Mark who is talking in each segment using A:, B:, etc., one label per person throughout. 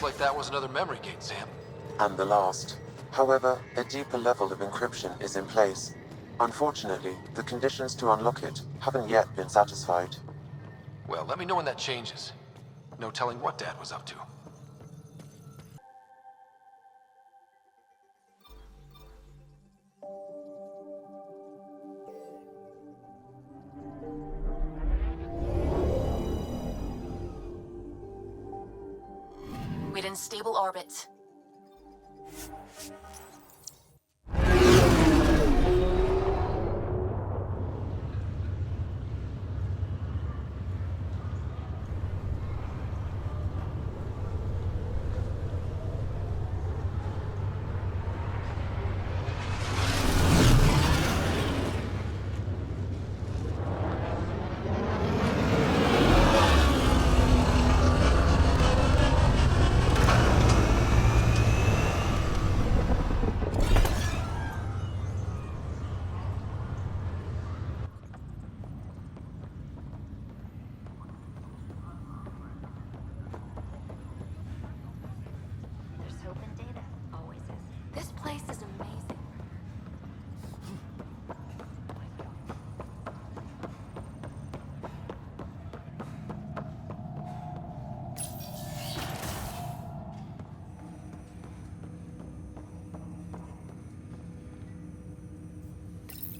A: Looks like that was another memory gate, Sam.
B: And the last. However, a deeper level of encryption is in place. Unfortunately, the conditions to unlock it haven't yet been satisfied.
A: Well, let me know when that changes. No telling what Dad was up to.
C: We're in stable orbit. This place is amazing.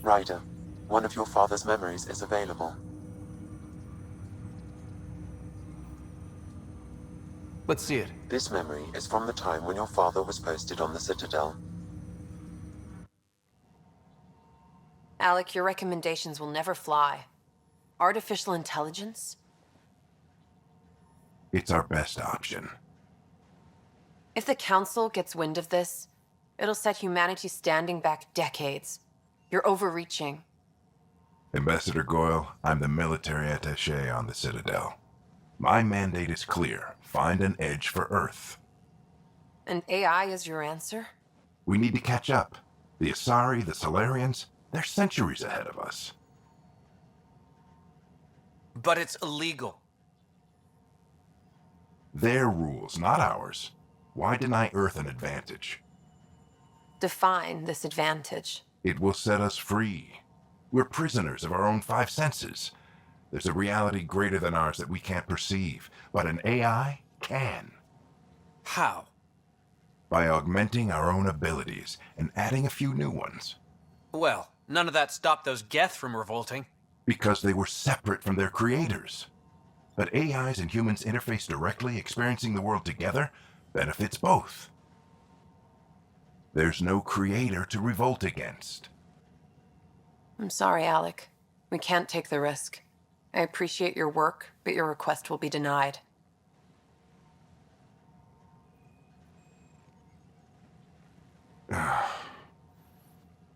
B: Ryder, one of your father's memories is available.
A: Let's see it.
B: This memory is from the time when your father was posted on the Citadel.
C: Alec, your recommendations will never fly. Artificial intelligence?
D: It's our best option.
C: If the Council gets wind of this, it'll set humanity standing back decades. You're overreaching.
D: Ambassador Goyle, I'm the military attaché on the Citadel. My mandate is clear. Find an edge for Earth.
C: And AI is your answer?
D: We need to catch up. The Asari, the Solarians, they're centuries ahead of us.
E: But it's illegal.
D: Their rules, not ours. Why deny Earth an advantage?
C: Define this advantage.
D: It will set us free. We're prisoners of our own five senses. There's a reality greater than ours that we can't perceive, but an AI can.
E: How?
D: By augmenting our own abilities and adding a few new ones.
E: Well, none of that stopped those Geth from revolting.
D: Because they were separate from their creators. But AIs and humans interface directly, experiencing the world together, benefits both. There's no creator to revolt against.
C: I'm sorry, Alec. We can't take the risk. I appreciate your work, but your request will be denied.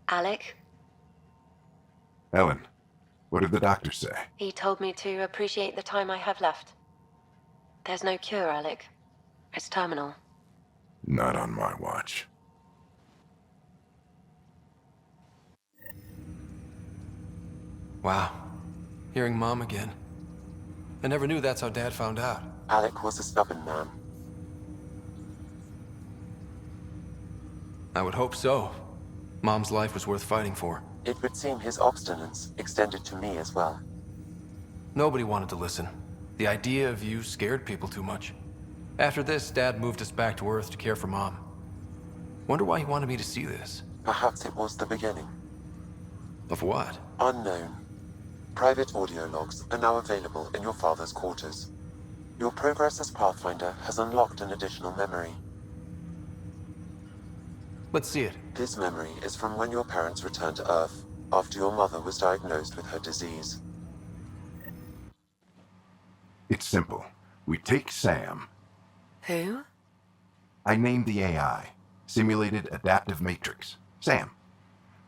F: Alec?
D: Ellen, what did the doctor say?
F: He told me to appreciate the time I have left. There's no cure, Alec. It's terminal.
D: Not on my watch.
A: Wow. Hearing Mom again. I never knew that's how Dad found out.
B: Alec was a stubborn man.
A: I would hope so. Mom's life was worth fighting for.
B: It would seem his obstinance extended to me as well.
A: Nobody wanted to listen. The idea of you scared people too much. After this, Dad moved us back to Earth to care for Mom. Wonder why he wanted me to see this.
B: Perhaps it was the beginning.
A: Of what?
B: Unknown. Private audio logs are now available in your father's quarters. Your progress as Pathfinder has unlocked an additional memory.
A: Let's see it.
B: This memory is from when your parents returned to Earth, after your mother was diagnosed with her disease.
D: It's simple. We take Sam.
C: Who?
D: I named the AI. Simulated Adaptive Matrix. Sam.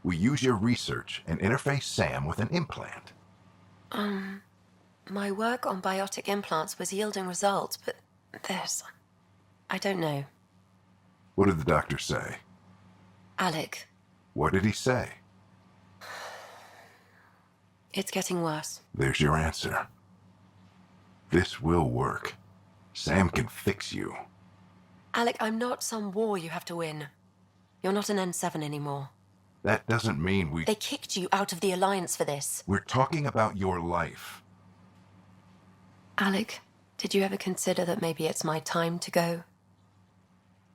D: We use your research and interface Sam with an implant.
F: My work on biotic implants was yielding results, but this... I don't know.
D: What did the doctor say?
F: Alec,
D: What did he say?
F: it's getting worse.
D: There's your answer. This will work. Sam can fix you.
C: Alec, I'm not some war you have to win. You're not an N7 anymore.
D: That doesn't mean we...
C: They kicked you out of the Alliance for this.
D: We're talking about your life.
C: Alec, did you ever consider that maybe it's my time to go?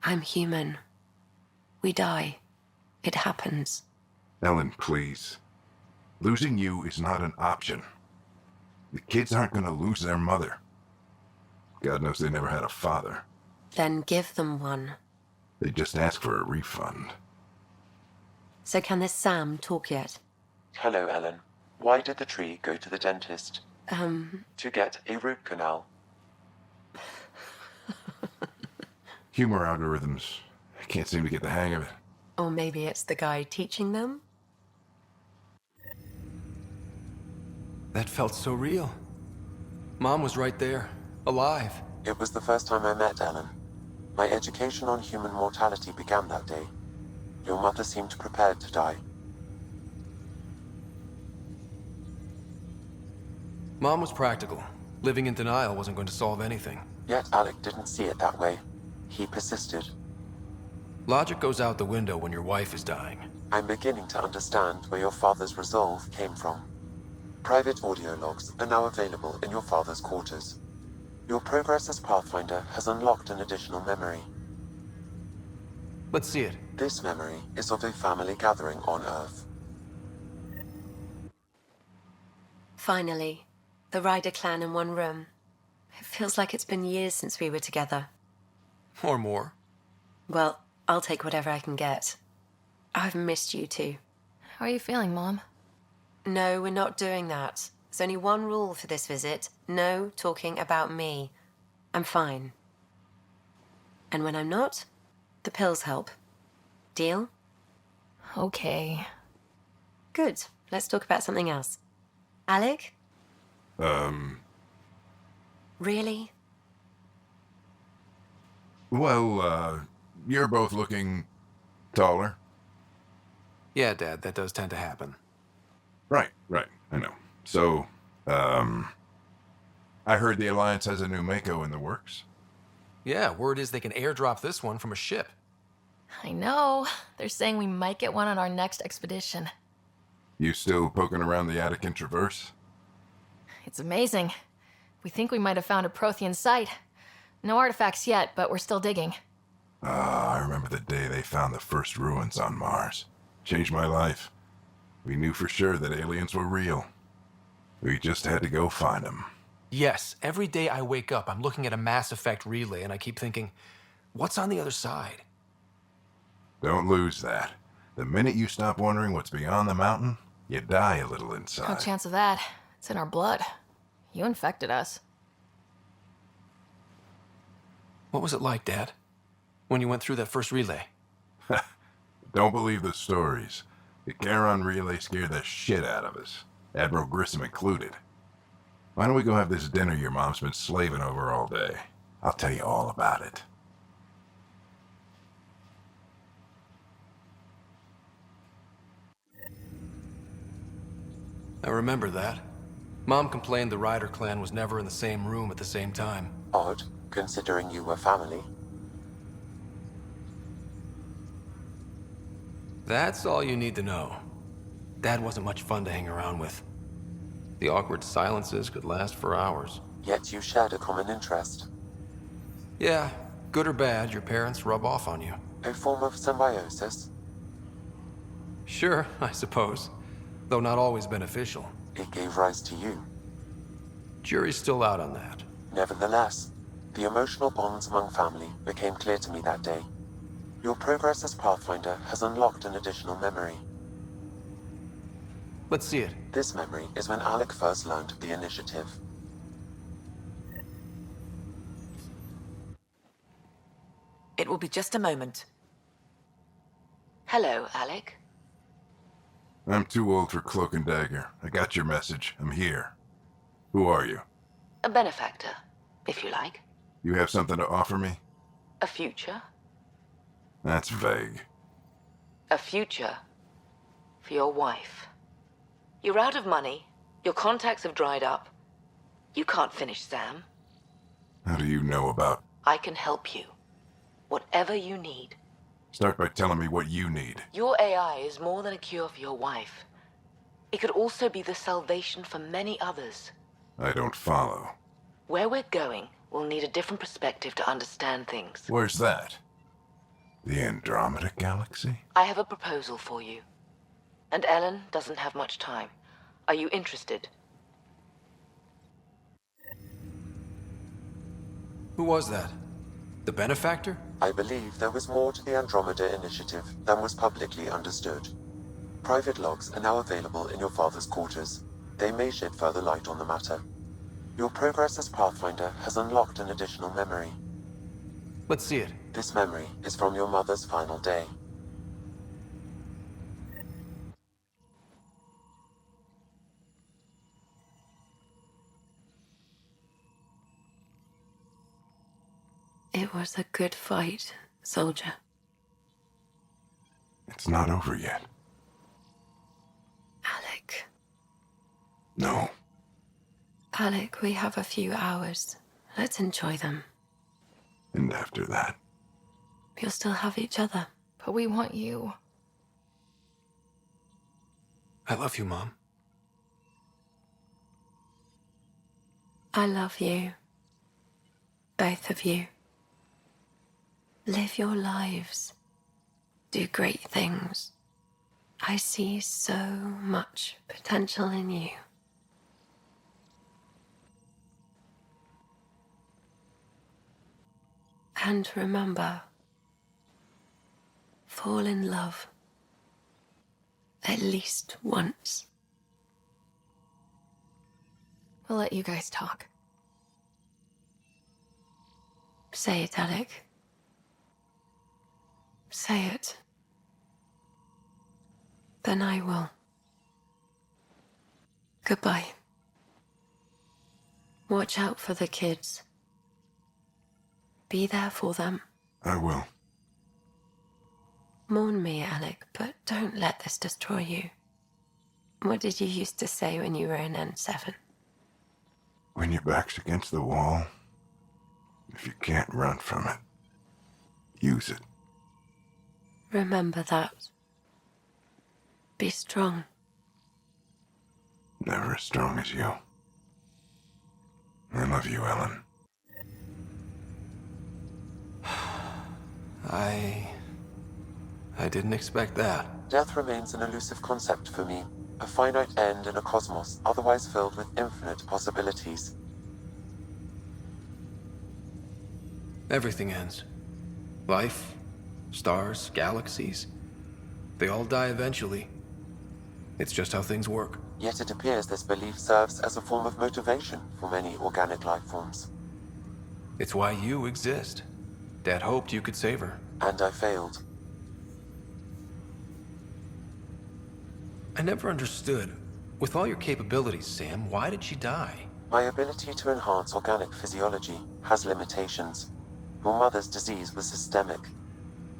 C: I'm human. We die. It happens.
D: Ellen, please. Losing you is not an option. The kids aren't going to lose their mother. God knows they never had a father.
C: Then give them one.
D: They just ask for a refund.
C: So can this Sam talk yet?
B: Hello, Ellen. Why did the tree go to the dentist? To get a root canal.
D: Humor algorithms. I can't seem to get the hang of it.
C: Or maybe it's the guy teaching them?
A: That felt so real. Mom was right there, alive.
B: It was the first time I met Ellen. My education on human mortality began that day. Your mother seemed prepared to die.
A: Mom was practical. Living in denial wasn't going to solve anything.
B: Yet Alec didn't see it that way. He persisted.
A: Logic goes out the window when your wife is dying.
B: I'm beginning to understand where your father's resolve came from. Private audio logs are now available in your father's quarters. Your progress as Pathfinder has unlocked an additional memory.
A: Let's see it.
B: This memory is of a family gathering on Earth.
C: Finally, the Ryder clan in one room. It feels like it's been years since we were together.
A: Or more.
C: Well, I'll take whatever I can get. I've missed you too.
G: How are you feeling, Mom?
C: No, we're not doing that. There's only one rule for this visit. No talking about me. I'm fine. And when I'm not, the pills help. Deal?
G: Okay.
C: Good. Let's talk about something else. Alec? Really?
D: Well, you're both looking taller.
A: Yeah, Dad, that does tend to happen.
D: Right, I know. So, I heard the Alliance has a new Mako in the works.
A: Yeah, word is they can airdrop this one from a ship.
G: I know. They're saying we might get one on our next expedition.
D: You still poking around the Attican Traverse?
G: It's amazing. We think we might have found a Prothean site. No artifacts yet, but we're still digging.
D: I remember the day they found the first ruins on Mars. Changed my life. We knew for sure that aliens were real. We just had to go find them.
A: Yes, every day I wake up, I'm looking at a Mass Effect relay and I keep thinking, what's on the other side?
D: Don't lose that. The minute you stop wondering what's beyond the mountain, you die a little
G: No
D: inside.
G: chance of that. It's in our blood. You infected us.
A: What was it like, Dad? When you went through that first relay?
D: Don't believe the stories. The Charon relay scared the shit out of us. Admiral Grissom included. Why don't we go have this dinner your mom's been slaving over all day? I'll tell you all about it.
A: I remember that. Mom complained the Ryder clan was never in the same room at the same time.
B: Odd, considering you were family.
A: That's all you need to know. Dad wasn't much fun to hang around with. The awkward silences could last for hours.
B: Yet you shared a common interest.
A: Yeah, good or bad, your parents rub off on you.
B: A form of symbiosis.
A: Sure, I suppose. Though not always beneficial.
B: It gave rise to you.
A: Jury's still out on that.
B: Nevertheless, the emotional bonds among family became clear to me that day. Your progress as Pathfinder has unlocked an additional memory.
A: Let's see it.
B: This memory is when Alec first learned of the initiative.
H: It will be just a moment.
F: Hello, Alec.
D: I'm too old for cloak and dagger. I got your message. I'm here. Who are you?
F: A benefactor, if you like.
D: You have something to offer me?
F: A future.
D: That's vague.
F: A future for your wife. You're out of money. Your contacts have dried up. You can't finish Sam.
D: How do you know about...
F: I can help you. Whatever you need.
D: Start by telling me what you need.
F: Your AI is more than a cure for your wife. It could also be the salvation for many others.
D: I don't follow.
F: Where we're going, we'll need a different perspective to understand things.
D: Where's that? The Andromeda galaxy?
F: I have a proposal for you. And Ellen doesn't have much time. Are you interested?
A: Who was that? The benefactor?
B: I believe there was more to the Andromeda initiative than was publicly understood. Private logs are now available in your father's quarters. They may shed further light on the matter. Your progress as Pathfinder has unlocked an additional memory.
A: Let's see it.
B: This memory is from your mother's final day.
C: It was a good fight, soldier.
D: It's not over yet.
C: Alec.
D: No.
C: Alec, we have a few hours. Let's enjoy them.
D: And after that?
C: You'll still have each other.
G: But we want you.
A: I love you, Mom.
C: I love you. Both of you. Live your lives. Do great things. I see so much potential in you. And remember, fall in love. At least once.
G: We'll let you guys talk.
C: Say it, Alec. Say it. Then I will. Goodbye. Watch out for the kids. Be there for them.
D: I will.
C: Mourn me, Alec, but don't let this destroy you. What did you used to say when you were in N7?
D: When your back's against the wall, if you can't run from it, use it.
C: Remember that. Be strong.
D: Never as strong as you. I love you, Ellen.
A: I didn't expect that.
B: Death remains an elusive concept for me, a finite end in a cosmos otherwise filled with infinite possibilities.
A: Everything ends. Life, stars, galaxies. They all die eventually. It's just how things work.
B: Yet it appears this belief serves as a form of motivation for many organic life forms.
A: It's why you exist. Dad hoped you could save her.
B: And I failed.
A: I never understood. With all your capabilities, Sam, why did she die?
B: My ability to enhance organic physiology has limitations. Your mother's disease was systemic.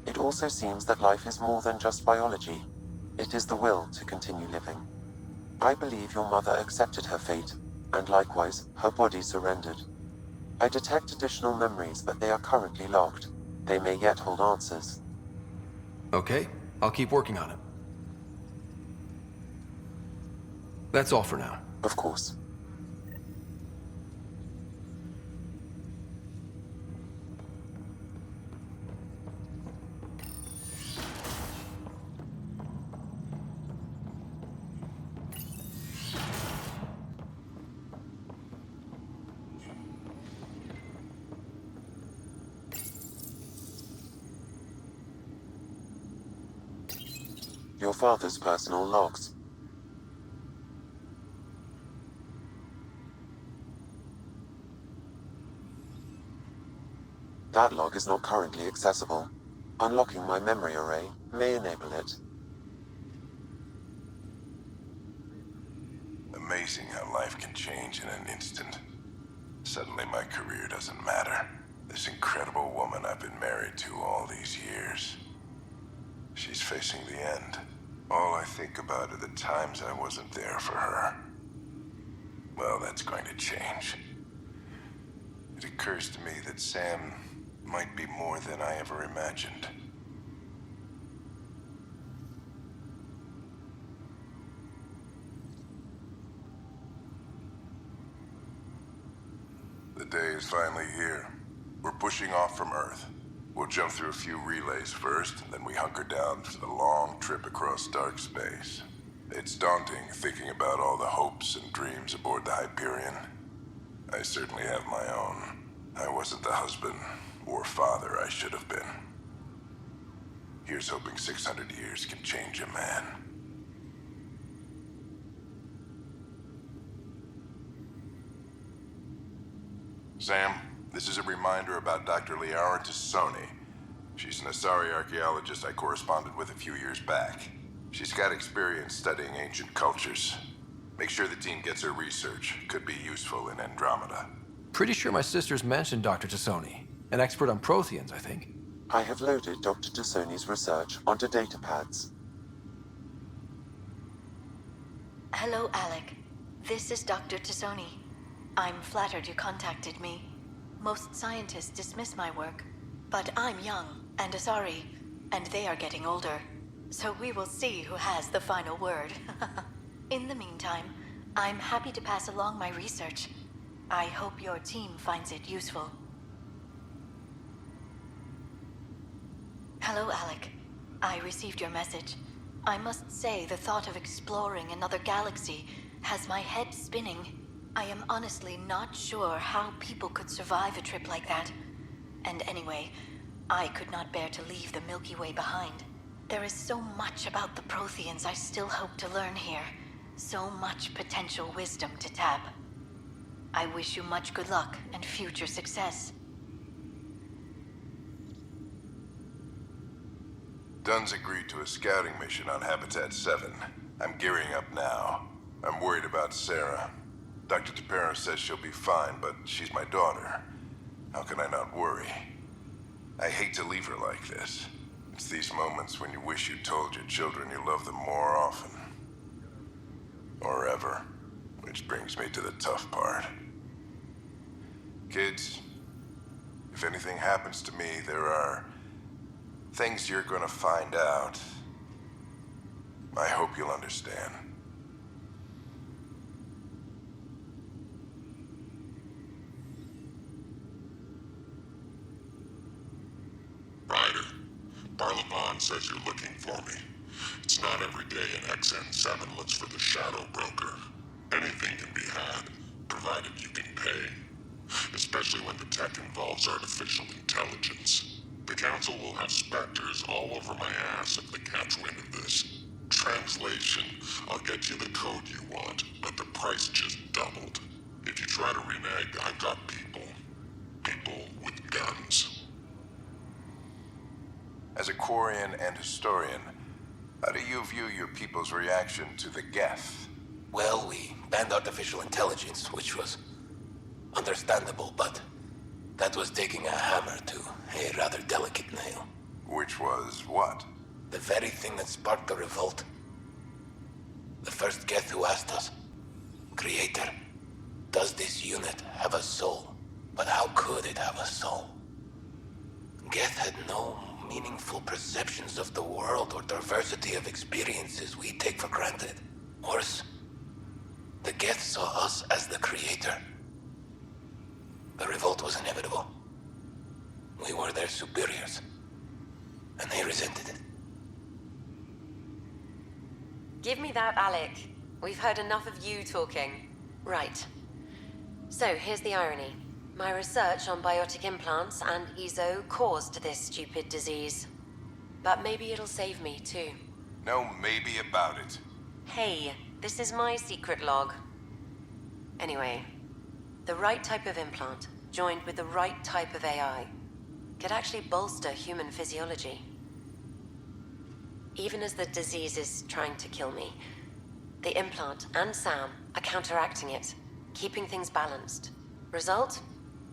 B: It also seems that life is more than just biology. It is the will to continue living. I believe your mother accepted her fate, and likewise, her body surrendered. I detect additional memories, but they are currently locked. They may yet hold answers.
A: Okay, I'll keep working on it. That's all for now.
B: Of course. Your father's personal logs. That log is not currently accessible. Unlocking my memory array may enable it.
D: Amazing how life can change in an instant. Suddenly my career doesn't matter. This incredible woman I've been married to all these years. She's facing the end. All I think about are the times I wasn't there for her. Well, that's going to change. It occurs to me that Sam might be more than I ever imagined. The day is finally here. We're pushing off from Earth. We'll jump through a few relays first, then we hunker down for the long trip across dark space. It's daunting thinking about all the hopes and dreams aboard the Hyperion. I certainly have my own. I wasn't the husband or father I should have been. Here's hoping 600 years can change a man. Sam, this is a reminder about Dr. Liara Tassoni. She's an Asari archaeologist I corresponded with a few years back. She's got experience studying ancient cultures. Make sure the team gets her research. Could be useful in Andromeda.
A: Pretty sure my sisters mentioned Dr. Tassoni. An expert on Protheans, I think.
B: I have loaded Dr. Tassoni's research onto datapads.
I: Hello, Alec. This is Dr. Tassoni. I'm flattered you contacted me. Most scientists dismiss my work, but I'm young and Asari, and they are getting older. So we will see who has the final word. In the meantime, I'm happy to pass along my research. I hope your team finds it useful. Hello, Alec. I received your message. I must say the thought of exploring another galaxy has my head spinning. I am honestly not sure how people could survive a trip like that. And anyway, I could not bear to leave the Milky Way behind. There is so much about the Protheans I still hope to learn here. So much potential wisdom to tap. I wish you much good luck and future success.
D: Dunn's agreed to a scouting mission on Habitat 7. I'm gearing up now. I'm worried about Sarah. Dr. Tapero says she'll be fine, but she's my daughter. How can I not worry? I hate to leave her like this. It's these moments when you wish you told your children you love them more often. Or ever. Which brings me to the tough part. Kids, if anything happens to me, there are things you're gonna find out. I hope you'll understand.
J: Ryder, Barlavon says you're looking for me. It's not every day an XN7 looks for the Shadow Broker. Anything can be had, provided you can pay. Especially when the tech involves artificial intelligence. The Council will have specters all over my ass if they catch wind of this. Translation, I'll get you the code you want, but the price just doubled. If you try to renege, I've got people. People with guns.
D: As a Quarian and historian, how do you view your people's reaction to the Geth?
K: Well, we banned artificial intelligence, which was understandable, but that was taking a hammer to a rather delicate nail.
D: Which was what?
K: The very thing that sparked the revolt. The first Geth who asked us, Creator, does this unit have a soul? But how could it have a soul? Geth had no meaningful perceptions of the world or diversity of experiences we take for granted. Worse, the Geth saw us as the Creator. The revolt was inevitable. We were their superiors, and they resented it.
C: Give me that, Alec. We've heard enough of you talking. Right. So, here's the irony. My research on biotic implants and EZO caused this stupid disease. But maybe it'll save me, too.
D: No maybe about it.
C: Hey, this is my secret log. Anyway, the right type of implant, joined with the right type of AI, could actually bolster human physiology. Even as the disease is trying to kill me, the implant and Sam are counteracting it, keeping things balanced. Result?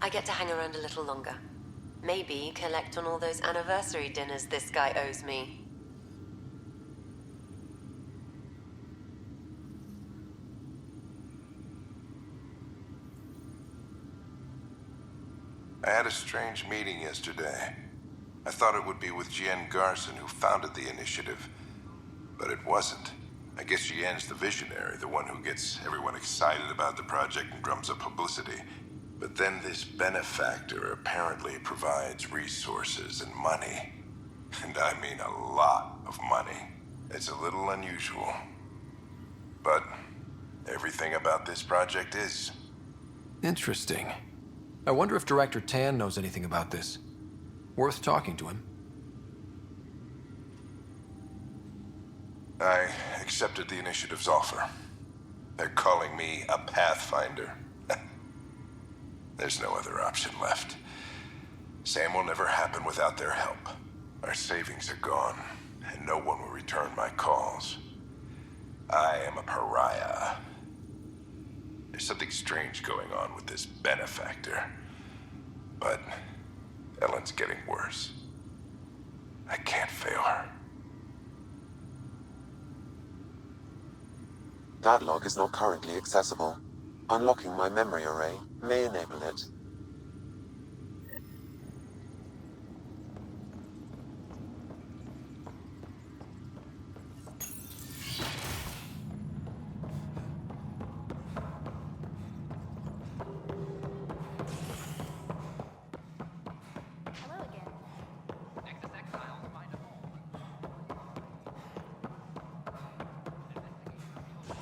C: I get to hang around a little longer. Maybe collect on all those anniversary dinners this guy owes me.
D: I had a strange meeting yesterday. I thought it would be with Jien Garson, who founded the initiative, but it wasn't. I guess Jien's the visionary, the one who gets everyone excited about the project and drums up publicity. But then this benefactor apparently provides resources and money. And I mean a lot of money. It's a little unusual. But everything about this project is.
A: Interesting. I wonder if Director Tan knows anything about this. Worth talking to him.
D: I accepted the initiative's offer. They're calling me a Pathfinder. There's no other option left. Sam will never happen without their help. Our savings are gone, and no one will return my calls. I am a pariah. There's something strange going on with this benefactor. But Ellen's getting worse. I can't fail her.
B: That log is not currently accessible. Unlocking my memory array may enable it.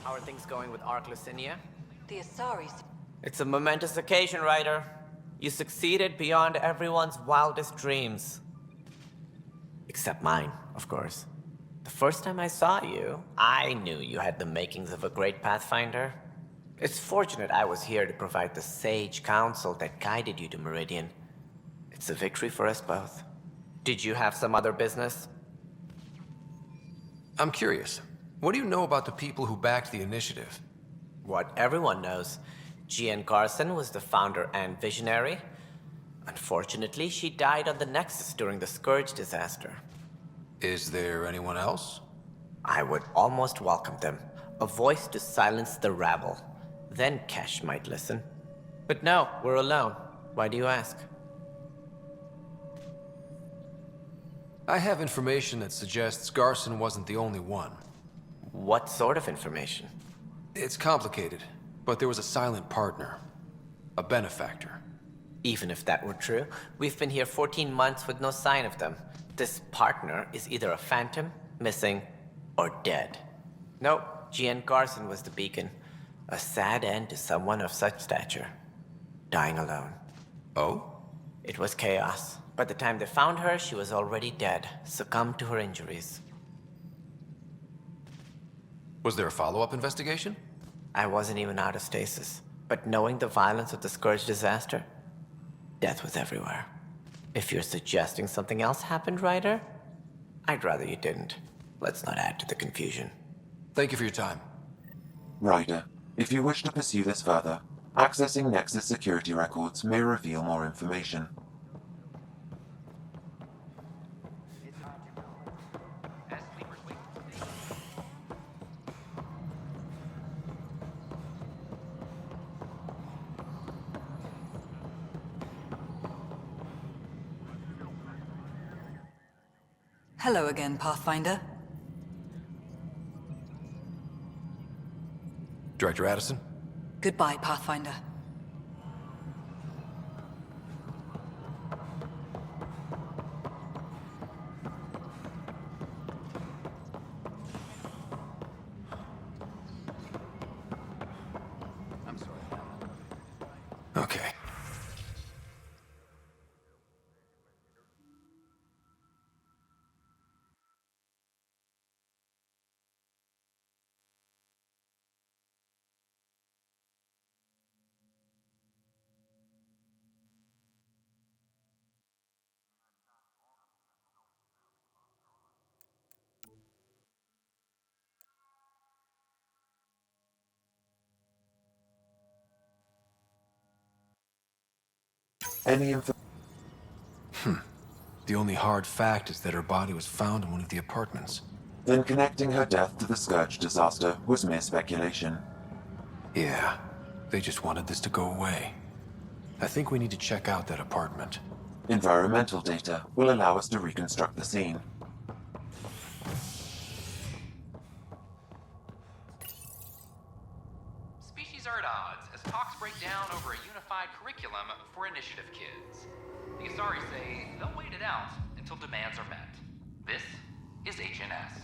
L: How are things going with Ark Lucinia?
F: The Asaris.
L: It's a momentous occasion, Ryder. You succeeded beyond everyone's wildest dreams. Except mine, of course. The first time I saw you, I knew you had the makings of a great Pathfinder. It's fortunate I was here to provide the sage counsel that guided you to Meridian. It's a victory for us both. Did you have some other business?
A: I'm curious. What do you know about the people who backed the initiative?
L: What everyone knows. Jien Garson was the founder and visionary. Unfortunately, she died on the Nexus during the Scourge disaster.
A: Is there anyone else?
L: I would almost welcome them. A voice to silence the rabble. Then Kesh might listen. But no, we're alone. Why do you ask?
A: I have information that suggests Garson wasn't the only one.
L: What sort of information?
A: It's complicated, but there was a silent partner. A benefactor.
L: Even if that were true, we've been here 14 months with no sign of them. This partner is either a phantom, missing, or dead. Nope, Jien Garson was the beacon. A sad end to someone of such stature. Dying alone.
A: Oh?
L: It was chaos. By the time they found her, she was already dead, succumbed to her injuries.
A: Was there a follow-up investigation?
L: I wasn't even out of stasis. But knowing the violence of the Scourge disaster, death was everywhere. If you're suggesting something else happened, Ryder, I'd rather you didn't. Let's not add to the confusion.
A: Thank you for your time.
B: Ryder, if you wish to pursue this further, accessing Nexus security records may reveal more information.
H: Hello again, Pathfinder.
A: Director Addison?
H: Goodbye, Pathfinder.
A: I'm sorry. Okay.
B: Any info?
A: The only hard fact is that her body was found in one of the apartments.
B: Then connecting her death to the Scourge disaster was mere speculation.
A: Yeah, they just wanted this to go away. I think we need to check out that apartment.
B: Environmental data will allow us to reconstruct the scene.
M: Species are at odds as talks break down over a unified curriculum for initiative kids. The Asari say they'll wait it out until demands are met. This is HNS.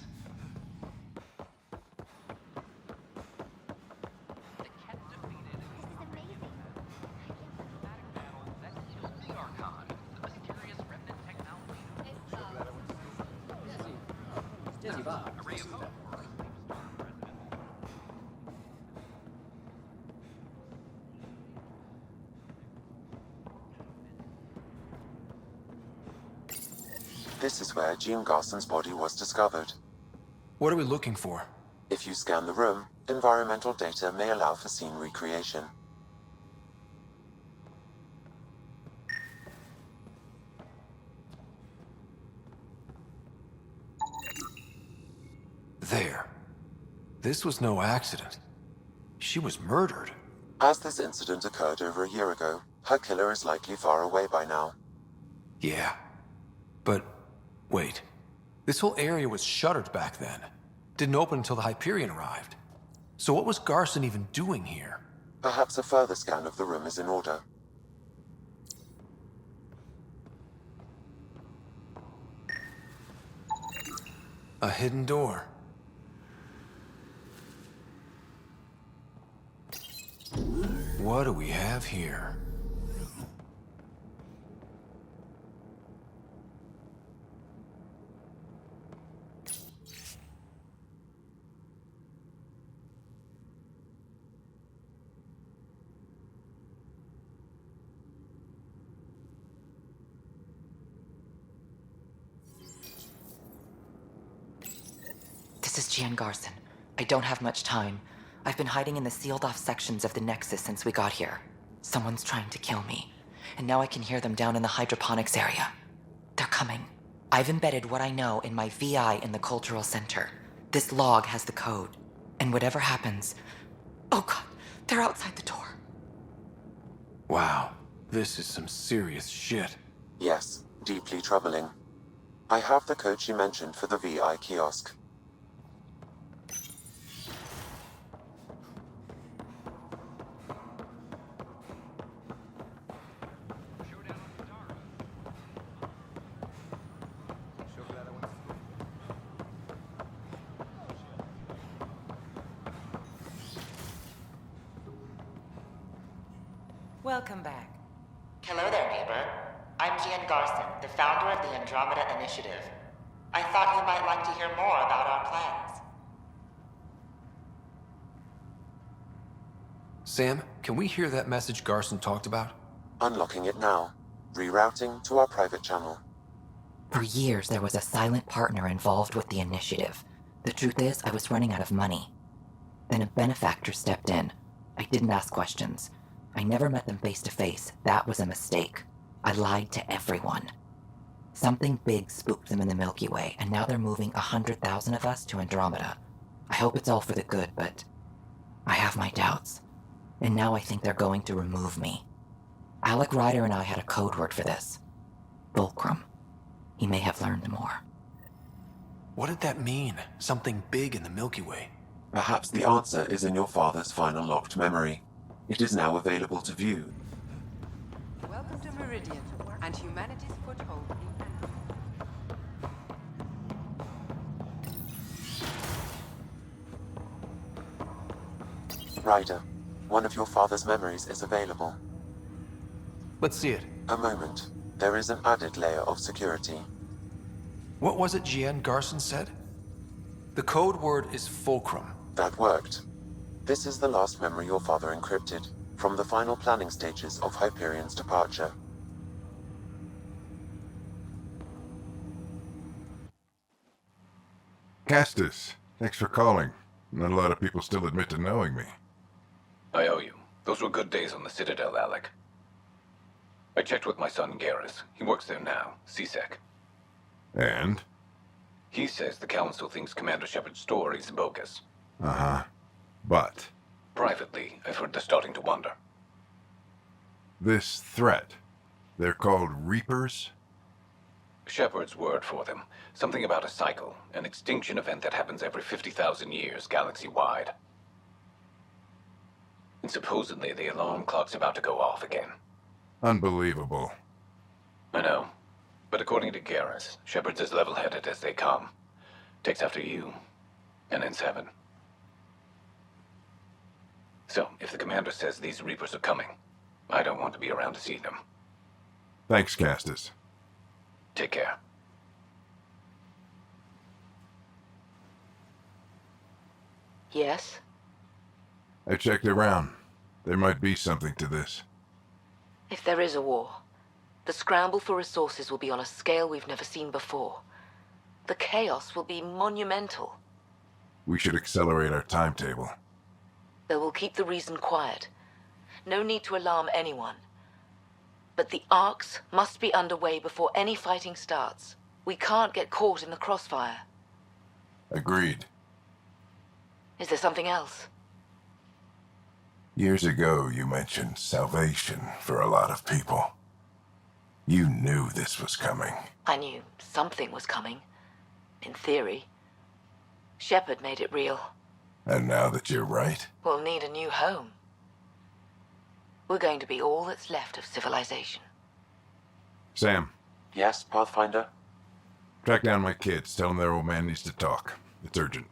M: The Ket defeated the dramatic battle that killed the Archon, the mysterious remnant technology. A ray of hope for our president.
B: This is where Jean Garson's body was discovered.
A: What are we looking for?
B: If you scan the room, environmental data may allow for scene recreation.
A: There. This was no accident. She was murdered.
B: As this incident occurred over a year ago, her killer is likely far away by now.
A: Yeah. But, wait. This whole area was shuttered back then. Didn't open until the Hyperion arrived. So what was Garson even doing here?
B: Perhaps a further scan of the room is in order.
A: A hidden door. What do we have here?
F: This is Gian Garson. I don't have much time. I've been hiding in the sealed-off sections of the Nexus since we got here. Someone's trying to kill me, and now I can hear them down in the hydroponics area. They're coming. I've embedded what I know in my VI in the Cultural Center. This log has the code, and whatever happens... Oh god, they're outside the door.
A: Wow, this is some serious shit.
B: Yes, deeply troubling. I have the code she mentioned for the VI kiosk.
F: Welcome back. Hello there, neighbor. I'm Gian Garson, the founder of the Andromeda Initiative. I thought you might like to hear more about our plans.
A: Sam, can we hear that message Garson talked about?
B: Unlocking it now. Rerouting to our private channel.
F: For years, there was a silent partner involved with the initiative. The truth is, I was running out of money. Then a benefactor stepped in. I didn't ask questions. I never met them face to face. That was a mistake. I lied to everyone. Something big spooked them in the Milky Way, and now they're moving 100,000 of us to Andromeda. I hope it's all for the good, but I have my doubts. And now I think they're going to remove me. Alec Ryder and I had a code word for this. Fulcrum. He may have learned more.
A: What did that mean? Something big in the Milky Way?
B: Perhaps the answer is in your father's final locked memory. It is now available to view.
N: Welcome to Meridian and humanity's foothold in Andromeda.
B: Ryder, one of your father's memories is available.
A: Let's see it.
B: A moment. There is an added layer of security.
A: What was it Gian Garson said? The code word is fulcrum.
B: That worked. This is the last memory your father encrypted, from the final planning stages of Hyperion's departure.
D: Castus, thanks for calling. Not a lot of people still admit to knowing me.
K: I owe you. Those were good days on the Citadel, Alec. I checked with my son Garrus. He works there now, CSEC.
D: And?
K: He says the Council thinks Commander Shepard's story is bogus.
D: Uh-huh. But?
K: Privately, I've heard they're starting to wonder.
D: This threat, they're called Reapers?
O: Shepard's word for them. Something about a cycle, an extinction event that happens every 50,000 years, galaxy-wide. And supposedly the alarm clock's about to go off again.
D: Unbelievable.
O: I know. But according to Garrus, Shepard's as level-headed as they come. Takes after you, and ends heaven. So, if the commander says these Reapers are coming, I don't want to be around to see them.
D: Thanks, Castus.
O: Take care.
F: Yes?
D: I checked around. There might be something to this.
F: If there is a war, the scramble for resources will be on a scale we've never seen before. The chaos will be monumental.
D: We should accelerate our timetable.
F: They will keep the reason quiet. No need to alarm anyone. But the arcs must be underway before any fighting starts. We can't get caught in the crossfire.
D: Agreed.
F: Is there something else?
D: Years ago, you mentioned salvation for a lot of people. You knew this was coming.
F: I knew something was coming. In theory. Shepard made it real.
D: And now that you're right?
F: We'll need a new home. We're going to be all that's left of civilization.
D: Sam.
B: Yes, Pathfinder?
D: Track down my kids. Tell them their old man needs to talk. It's urgent.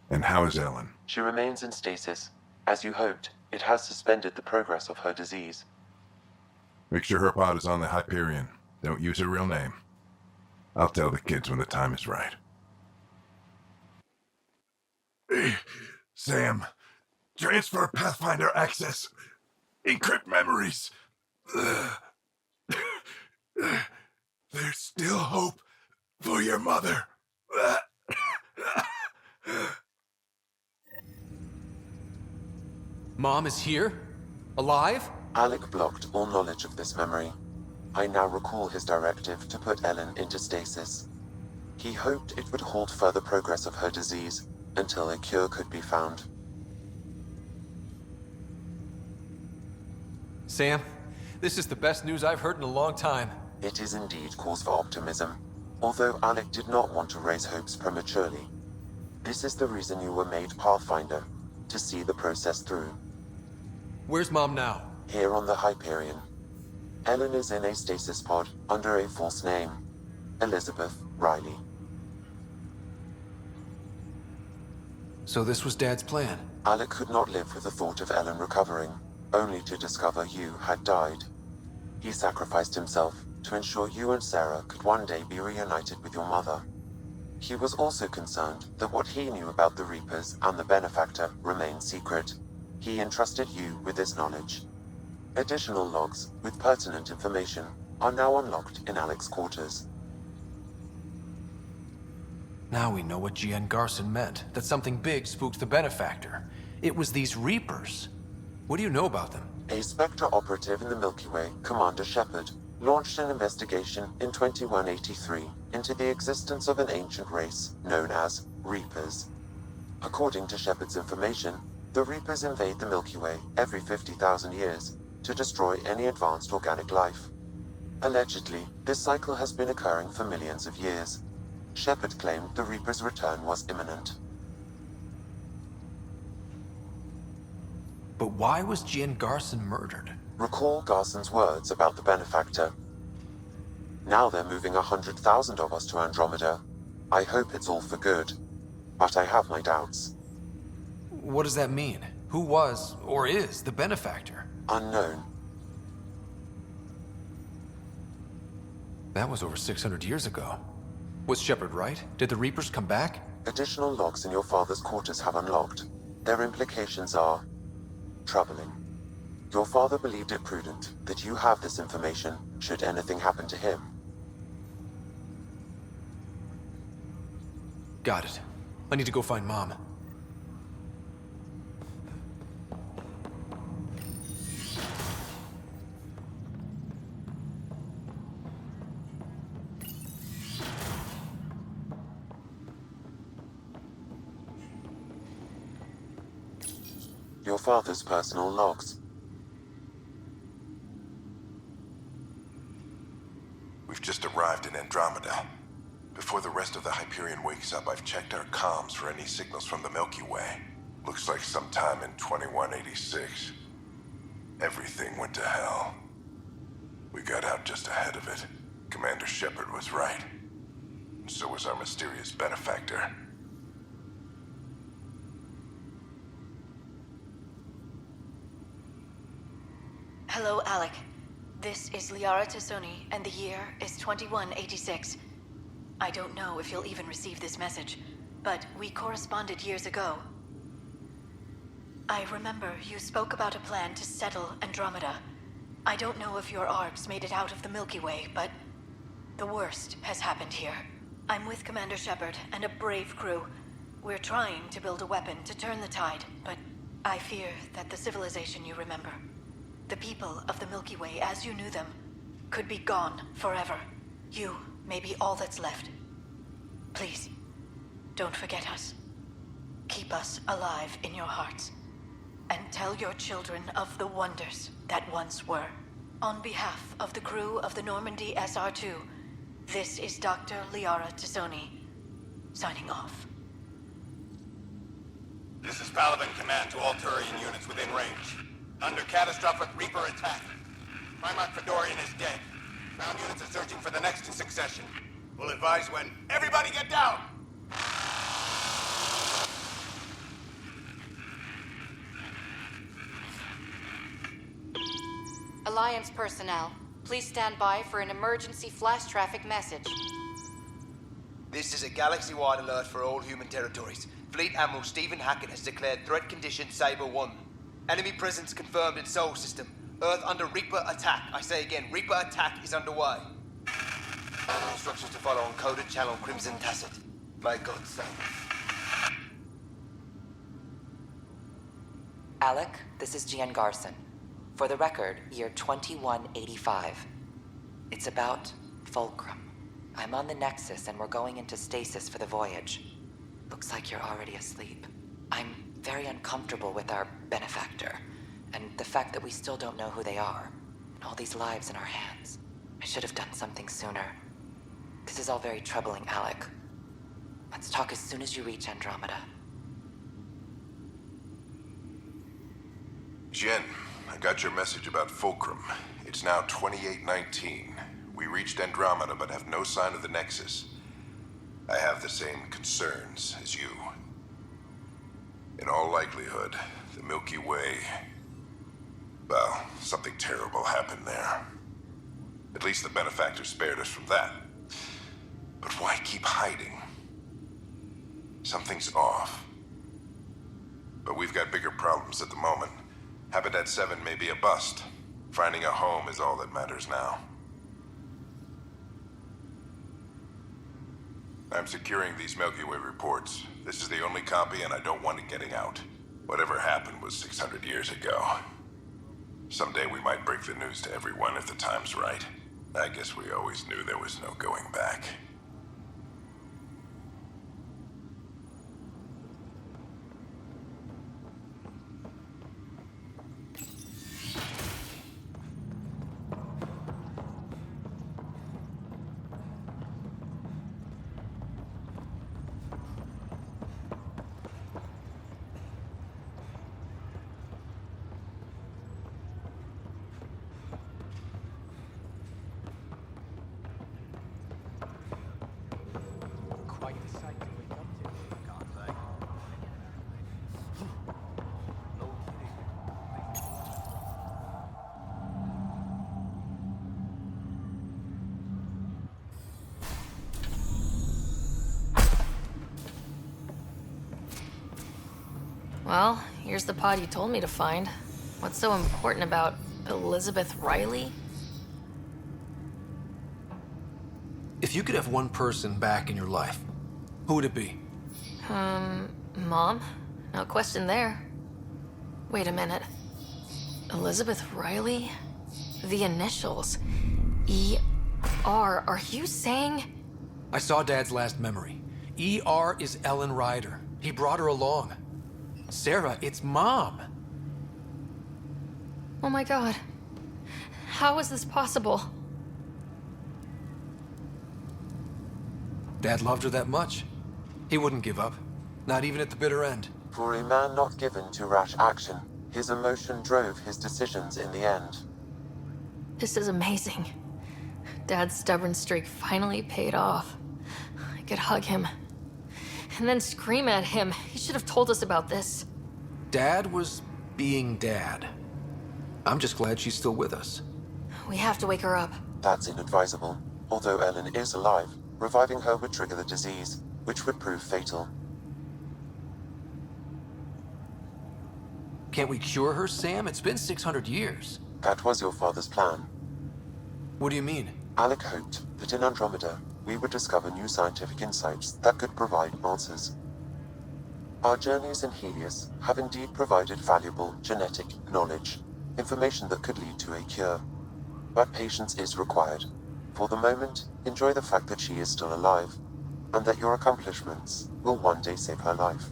D: And how is Ellen?
B: She remains in stasis. As you hoped, it has suspended the progress of her disease.
D: Make sure her pod is on the Hyperion. Don't use her real name. I'll tell the kids when the time is right. Sam, transfer Pathfinder access. Encrypt memories. There's still hope for your mother.
A: Mom is here? Alive?
B: Alec blocked all knowledge of this memory. I now recall his directive to put Ellen into stasis. He hoped it would halt further progress of her disease until a cure could be found.
A: Sam, this is the best news I've heard in a long time.
B: It is indeed cause for optimism, although Alec did not want to raise hopes prematurely. This is the reason you were made Pathfinder, to see the process through.
A: Where's Mom now?
B: Here on the Hyperion. Ellen is in a stasis pod under a false name, Elizabeth Riley.
A: So this was Dad's plan?
B: Alec could not live with the thought of Ellen recovering, only to discover you had died. He sacrificed himself to ensure you and Sarah could one day be reunited with your mother. He was also concerned that what he knew about the Reapers and the Benefactor remained secret. He entrusted you with this knowledge. Additional logs with pertinent information are now unlocked in Alec's quarters.
A: Now we know what G.N. Garson meant, that something big spooked the Benefactor. It was these Reapers. What do you know about them?
B: A Spectre operative in the Milky Way, Commander Shepard, launched an investigation in 2183 into the existence of an ancient race known as Reapers. According to Shepard's information, the Reapers invade the Milky Way every 50,000 years to destroy any advanced organic life. Allegedly, this cycle has been occurring for millions of years. Shepard claimed the Reapers' return was imminent.
A: But why was G.N. Garson murdered?
B: Recall Garson's words about the Benefactor. Now they're moving 100,000 of us to Andromeda. I hope it's all for good, but I have my doubts.
A: What does that mean? Who was, or is, the Benefactor?
B: Unknown.
A: That was over 600 years ago. Was Shepard right? Did the Reapers come back?
B: Additional logs in your father's quarters have unlocked. Their implications are troubling. Your father believed it prudent that you have this information should anything happen to him.
A: Got it. I need to go find Mom.
B: Your father's personal logs.
D: We've just arrived in Andromeda. Before the rest of the Hyperion wakes up, I've checked our comms for any signals from the Milky Way. Looks like sometime in 2186. Everything went to hell. We got out just ahead of it. Commander Shepard was right. And so was our mysterious benefactor.
I: Hello, Alec. This is Liara Tassoni, and the year is 2186. I don't know if you'll even receive this message, but we corresponded years ago. I remember you spoke about a plan to settle Andromeda. I don't know if your arcs made it out of the Milky Way, but the worst has happened here. I'm with Commander Shepard and a brave crew. We're trying to build a weapon to turn the tide, but I fear that the civilization you remember, the people of the Milky Way as you knew them, could be gone forever. You may be all that's left. Please, don't forget us. Keep us alive in your hearts. And tell your children of the wonders that once were. On behalf of the crew of the Normandy SR-2, this is Dr. Liara Tassoni, signing off.
P: This is Paladin Command to all Turian units within range. Under catastrophic Reaper attack. Primarch Fedorian is dead. Ground units are searching for the next in succession. We'll advise when. Everybody get down!
Q: Alliance personnel, please stand by for an emergency flash traffic message.
R: This is a galaxy-wide alert for all human territories. Fleet Admiral Stephen Hackett has declared threat condition Saber 1. Enemy presence confirmed in Sol System. Earth under Reaper attack. I say again, Reaper attack is underway. Instructions to follow on coded channel Crimson Tacit. May God save.
F: Alec, this is Gian Garson. For the record, year 2185. It's about Fulcrum. I'm on the Nexus and we're going into stasis for the voyage. Looks like you're already asleep. I'm very uncomfortable with our benefactor, and the fact that we still don't know who they are, and all these lives in our hands. I should have done something sooner. This is all very troubling, Alec. Let's talk as soon as you reach Andromeda.
D: Jen, I got your message about Fulcrum. It's now 2819. We reached Andromeda but have no sign of the Nexus. I have the same concerns as you. In all likelihood, the Milky Way... well, something terrible happened there. At least the benefactor spared us from that. But why keep hiding? Something's off. But we've got bigger problems at the moment. Habitat 7 may be a bust. Finding a home is all that matters now. I'm securing these Milky Way reports. This is the only copy and I don't want it getting out. Whatever happened was 600 years ago. Someday we might break the news to everyone if the time's right. I guess we always knew there was no going back.
G: Well, here's the pod you told me to find. What's so important about Elizabeth Riley?
A: If you could have one person back in your life, who would it be?
G: Mom? No question there. Wait a minute. Elizabeth Riley? The initials. E.R. Are you saying?
A: I saw Dad's last memory. E.R. is Ellen Ryder. He brought her along. Sarah, it's Mom.
G: Oh my God. How is this possible?
A: Dad loved her that much. He wouldn't give up. Not even at the bitter end.
B: For a man not given to rash action, his emotion drove his decisions in the end.
G: This is amazing. Dad's stubborn streak finally paid off. I could hug him. And then scream at him. He should have told us about this.
A: Dad was being Dad. I'm just glad she's still with us.
G: We have to wake her up.
B: That's inadvisable. Although Ellen is alive, reviving her would trigger the disease, which would prove fatal.
A: Can't we cure her, Sam? It's been 600 years.
B: That was your father's plan.
A: What do you mean?
B: Alec hoped that in Andromeda, we would discover new scientific insights that could provide answers. Our journeys in Helios have indeed provided valuable genetic knowledge, information that could lead to a cure. But patience is required. For the moment, enjoy the fact that she is still alive, and that your accomplishments will one day save her life.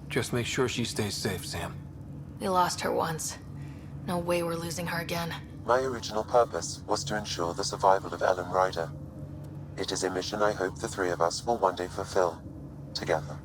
A: Just make sure she stays safe, Sam.
G: We lost her once. No way we're losing her again.
B: My original purpose was to ensure the survival of Ellen Ryder. It is a mission I hope the three of us will one day fulfill, together.